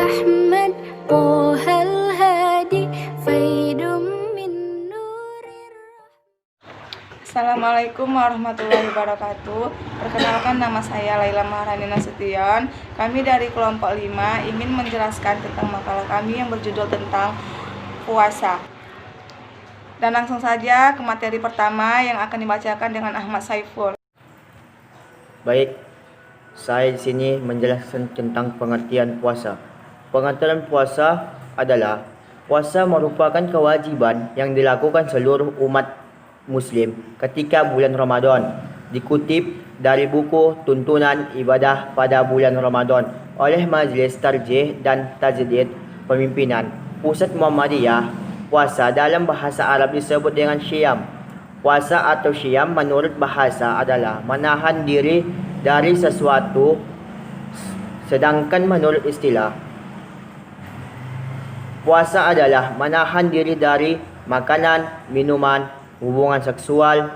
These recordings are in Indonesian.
أحمد طه الهادي فيض من نور Assalamualaikum warahmatullahi wabarakatuh. Perkenalkan, nama saya Laila Maharani Nasution. Kami dari kelompok 5 ingin menjelaskan tentang makalah kami yang berjudul tentang puasa. Dan langsung saja ke materi pertama yang akan dibacakan dengan Ahmad Saiful. Baik, saya di sini menjelaskan tentang pengertian puasa. Pengertian puasa adalah puasa merupakan kewajiban yang dilakukan seluruh umat Muslim ketika bulan Ramadan. Dikutip dari buku Tuntunan Ibadah pada Bulan Ramadan oleh Majlis Tarjih dan Tajdid Pemimpinan Pusat Muhammadiyah, puasa dalam bahasa Arab disebut dengan syiyam. Puasa atau syiyam menurut bahasa adalah menahan diri dari sesuatu, sedangkan menurut istilah, puasa adalah menahan diri dari makanan, minuman, hubungan seksual,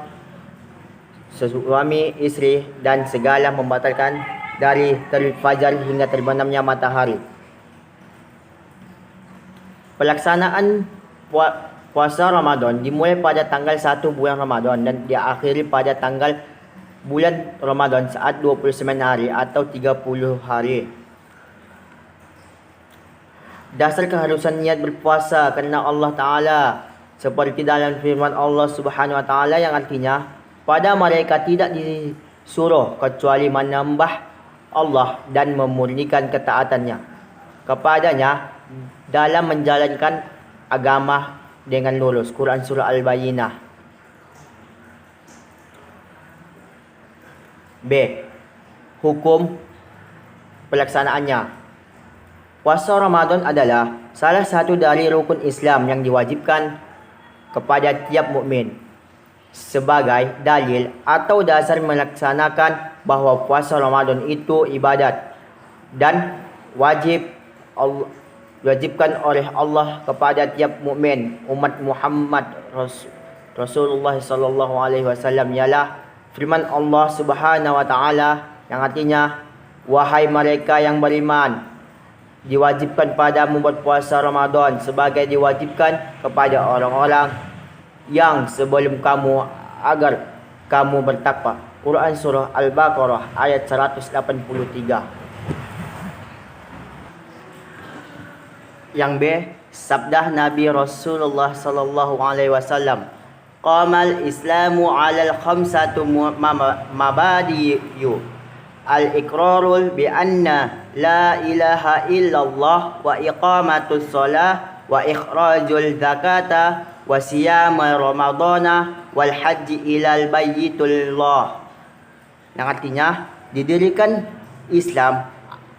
suami istri, dan segala membatalkan dari terbit fajar hingga terbenamnya matahari. Pelaksanaan puasa Ramadan dimulai pada tanggal 1 bulan Ramadan dan diakhiri pada tanggal bulan Ramadan saat 29 hari atau 30 hari. Dasar keharusan niat berpuasa kerana Allah Ta'ala, seperti dalam firman Allah Subhanahu Wa Ta'ala yang artinya, pada mereka tidak disuruh kecuali menambah Allah dan memurnikan ketaatannya kepadanya dalam menjalankan agama dengan lurus. Quran Surah Al-Bayyinah. B. Hukum pelaksanaannya. Puasa Ramadan adalah salah satu dari rukun Islam yang diwajibkan kepada tiap mukmin sebagai dalil atau dasar melaksanakan bahawa puasa Ramadan itu ibadat dan wajibkan oleh Allah kepada tiap mukmin umat Muhammad Rasulullah sallallahu alaihi wasallam ialah firman Allah Subhanahu wa taala yang artinya, wahai mereka yang beriman, diwajibkan padamu berpuasa Ramadan sebagai diwajibkan kepada orang-orang yang sebelum kamu agar kamu bertakwa. Quran Surah Al-Baqarah ayat 183. Yang B. Sabda Nabi Rasulullah sallallahu alaihi wasallam, qamal islamu alal khamsatu mabadiyu al-iqrarul bi anna la ilaha illallah wa iqamatus shalah wa ikhrajul zakata wa siyama ramadana wal haji ilal bayyitullah. Yang artinya, didirikan Islam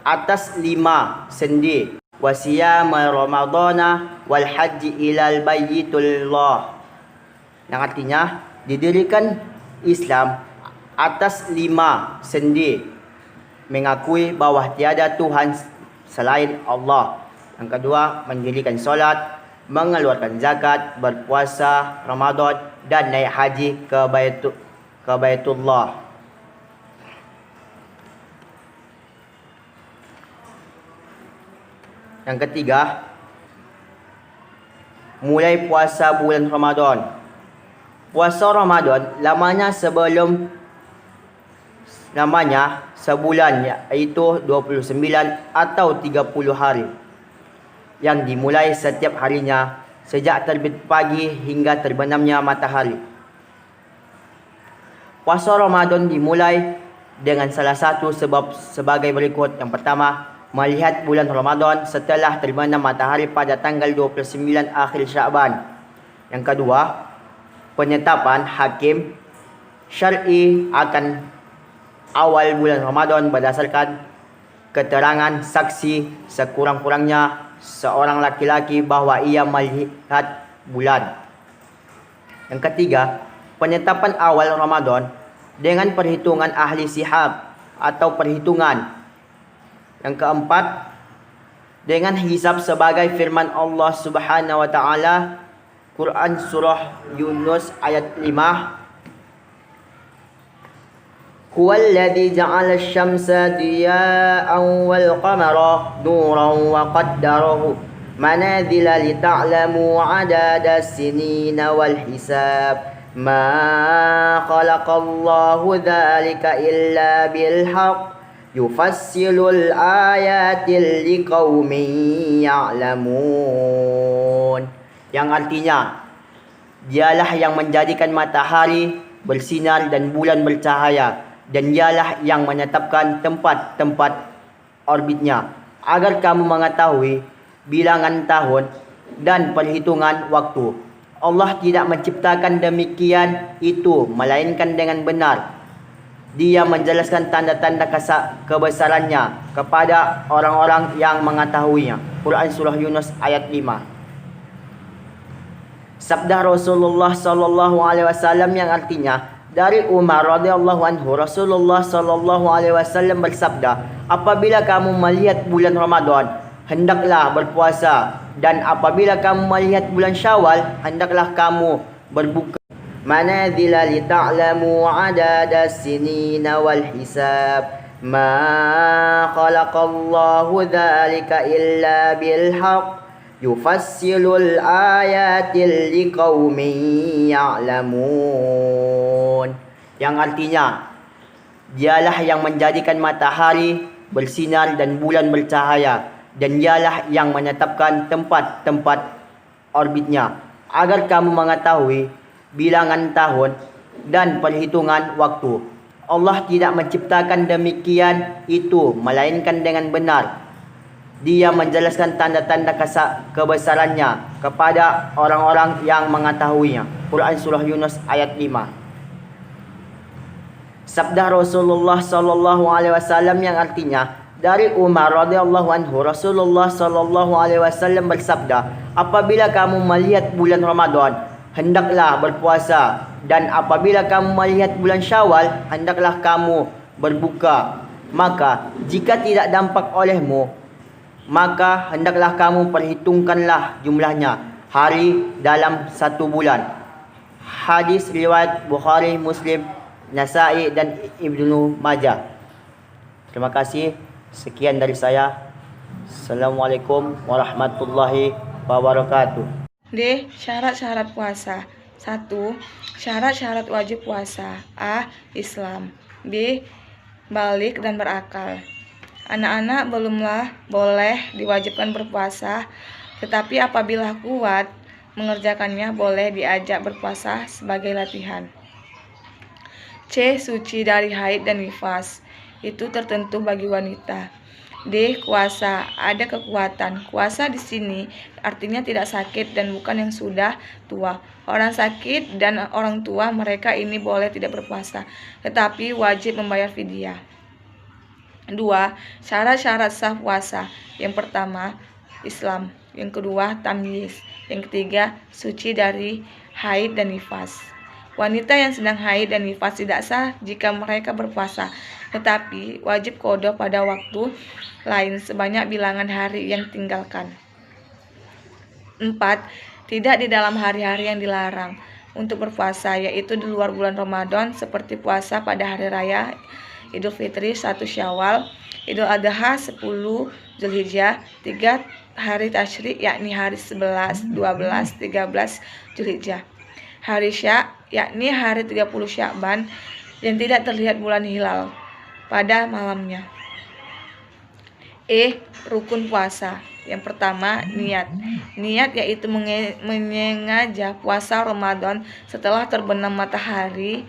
atas 5 sendi, wa siyama ramadana wal haji ilal bayyitullah. Yang artinya, didirikan Islam atas 5 sendi, mengakui bahawa tiada Tuhan selain Allah. Yang kedua, mendirikan solat, mengeluarkan zakat, berpuasa Ramadan, dan naik haji ke Baitullah. Yang ketiga, mulai puasa bulan Ramadan. Puasa Ramadan lamanya sebulan, iaitu 29 atau 30 hari, yang dimulai setiap harinya sejak terbit pagi hingga terbenamnya matahari. Puasa Ramadan dimulai dengan salah satu sebab sebagai berikut. Yang pertama, melihat bulan Ramadan setelah terbenam matahari pada tanggal 29 akhir Syaban. Yang kedua, penetapan hakim syar'i akan awal bulan Ramadan berdasarkan keterangan saksi sekurang-kurangnya seorang laki-laki bahawa ia melihat bulan. Yang ketiga, penetapan awal Ramadan dengan perhitungan ahli sihab atau perhitungan. Yang keempat, dengan hisab sebagai firman Allah Subhanahu wa taala, Quran Surah Yunus ayat 5, Huwallazi ja'ala asy-syamsa diya'an wal qamara nuran wa qaddarahu manazila lita'lamu 'adada as-sinina wal hisab. Ma khalaqallahu dzalika illa bil haqq yufassilul ayati liqaumin ya'lamun. Yang artinya, dialah yang menjadikan matahari bersinar dan bulan bercahaya, dan dialah yang menetapkan tempat-tempat orbitnya agar kamu mengetahui bilangan tahun dan perhitungan waktu. Allah tidak menciptakan demikian itu melainkan dengan benar. Dia menjelaskan tanda-tanda kebesarannya kepada orang-orang yang mengetahuinya. Quran Surah Yunus ayat 5. Sabda Rasulullah sallallahu alaihi wasallam yang artinya, dari Umar radhiyallahu anhu, Rasulullah sallallahu alaihi wasallam bersabda, apabila kamu melihat bulan Ramadan, hendaklah berpuasa, dan apabila kamu melihat bulan Syawal, hendaklah kamu berbuka. Manazila lita'lamu 'adada as-sinina wal hisab. Ma khalaqallahu dzalika illa bil haqq yufassilul ayati liqaumin ya'lamun. Yang artinya, dialah yang menjadikan matahari bersinar dan bulan bercahaya, dan dialah yang menetapkan tempat-tempat orbitnya agar kamu mengetahui bilangan tahun dan perhitungan waktu. Allah tidak menciptakan demikian itu melainkan dengan benar. Dia menjelaskan tanda-tanda kebesarannya kepada orang-orang yang mengetahuinya. Quran Surah Yunus ayat 5. Sabda Rasulullah sallallahu alaihi wasallam yang artinya, dari Umar radhiyallahu anhu, Rasulullah sallallahu alaihi wasallam bersabda, apabila kamu melihat bulan Ramadan, hendaklah berpuasa, dan apabila kamu melihat bulan Syawal, hendaklah kamu berbuka. Maka jika tidak dampak olehmu, maka hendaklah kamu perhitungkanlah jumlahnya hari dalam satu bulan. Hadis riwayat Bukhari, Muslim, Nasai dan Ibnu Majah. Terima kasih. Sekian dari saya. Assalamualaikum warahmatullahi wabarakatuh. D. Syarat-syarat puasa. 1. Syarat-syarat wajib puasa. A. Islam. B. Balik dan berakal. Anak-anak belumlah boleh diwajibkan berpuasa, tetapi apabila kuat mengerjakannya boleh diajak berpuasa sebagai latihan. C. Suci dari haid dan nifas. Itu tertentu bagi wanita. D. Kuasa. Ada kekuatan. Kuasa di sini artinya tidak sakit dan bukan yang sudah tua. Orang sakit dan orang tua mereka ini boleh tidak berpuasa, tetapi wajib membayar fidyah. 2. Syarat-syarat sah puasa. Yang pertama, Islam. Yang kedua, tamyiz. Yang ketiga, suci dari haid dan nifas. Wanita yang sedang haid dan nifas tidak sah jika mereka berpuasa, tetapi wajib qada pada waktu lain sebanyak bilangan hari yang tinggalkan. 4. Tidak di dalam hari-hari yang dilarang untuk berpuasa, yaitu di luar bulan Ramadan, seperti puasa pada hari raya Idul Fitri 1 Syawal, Idul Adha 10 Zulhijjah, 3 hari tasyrik yakni hari 11, 12, 13 Zulhijjah. Hari Syak yakni hari 30 Sya'ban yang tidak terlihat bulan hilal pada malamnya. E. Rukun puasa. Yang pertama, niat. Niat yaitu menyengaja puasa Ramadan setelah terbenam matahari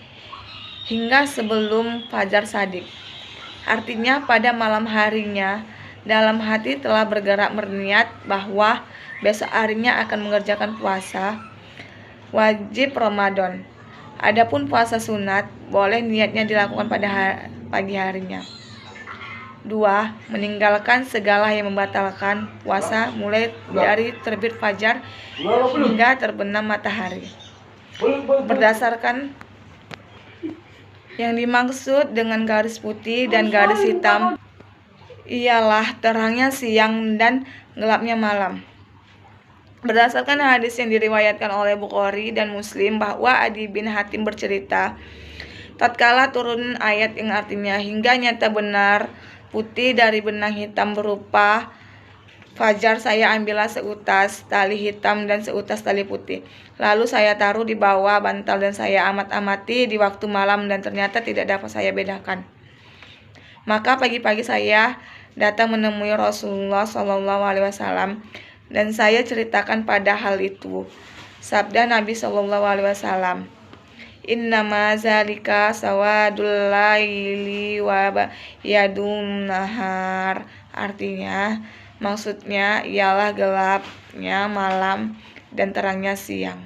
hingga sebelum fajar shadiq. Artinya pada malam harinya dalam hati telah bergerak berniat bahwa besok harinya akan mengerjakan puasa wajib Ramadan. Adapun puasa sunat boleh niatnya dilakukan pada pagi harinya. 2. Meninggalkan segala yang membatalkan puasa mulai dari terbit fajar hingga terbenam matahari. Berdasarkan yang dimaksud dengan garis putih dan garis hitam ialah terangnya siang dan gelapnya malam. Berdasarkan hadis yang diriwayatkan oleh Bukhari dan Muslim bahwa Adi bin Hatim bercerita, tatkala turun ayat yang artinya hingga nyata benar putih dari benang hitam berupa fajar, saya ambillah seutas tali hitam dan seutas tali putih. Lalu saya taruh di bawah bantal dan saya amat-amati di waktu malam dan ternyata tidak dapat saya bedakan. Maka pagi-pagi saya datang menemui Rasulullah SAW dan saya ceritakan pada hal itu. Sabda Nabi SAW, innama zalika sawadul laili wa yadun nahar. Artinya, maksudnya ialah gelapnya malam dan terangnya siang.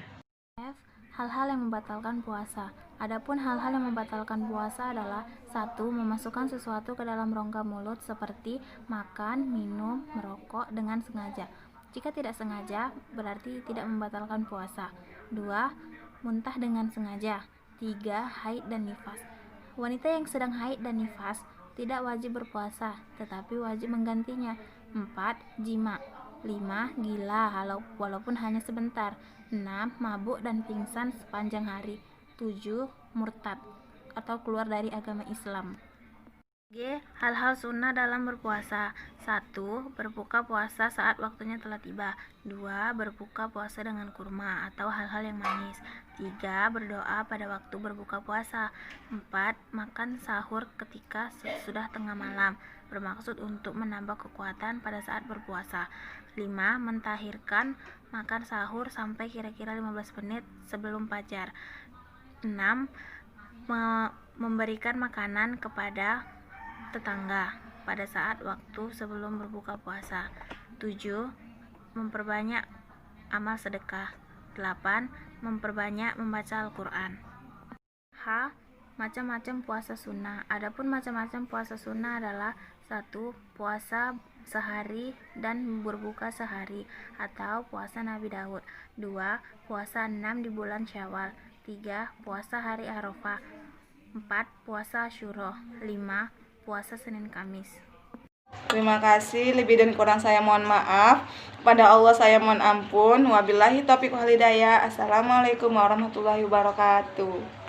F. Hal-hal yang membatalkan puasa. Adapun hal-hal yang membatalkan puasa adalah 1. Memasukkan sesuatu ke dalam rongga mulut seperti makan, minum, merokok dengan sengaja. Jika tidak sengaja, berarti tidak membatalkan puasa. 2. Muntah dengan sengaja. 3. Haid dan nifas. Wanita yang sedang haid dan nifas tidak wajib berpuasa, tetapi wajib menggantinya. 4. Jima. 5. Gila walaupun hanya sebentar. 6. Mabuk dan pingsan sepanjang hari. 7. Murtad atau keluar dari agama Islam. G. Hal-hal sunnah dalam berpuasa. 1. Berbuka puasa saat waktunya telah tiba. 2. Berbuka puasa dengan kurma atau hal-hal yang manis. 3. Berdoa pada waktu berbuka puasa. 4. Makan sahur ketika sudah tengah malam, bermaksud untuk menambah kekuatan pada saat berpuasa. 5. Mentahirkan makan sahur sampai kira-kira 15 menit sebelum fajar. 6. Memberikan makanan kepada tetangga pada saat waktu sebelum berbuka puasa. 7. Memperbanyak amal sedekah. 8. Memperbanyak membaca Al-Quran. H. Macam-macam puasa sunnah. Adapun macam-macam puasa sunnah adalah 1. Puasa sehari dan berbuka sehari atau puasa Nabi Daud. 2. Puasa 6 di bulan Syawal. 3. Puasa hari Arafah. 4. Puasa Asyura. 5. Puasa Senin Kamis. Terima kasih, lebih dan kurang saya mohon maaf. Kepada Allah saya mohon ampun. Wabillahi taufiq wal hidayah. Assalamualaikum warahmatullahi wabarakatuh.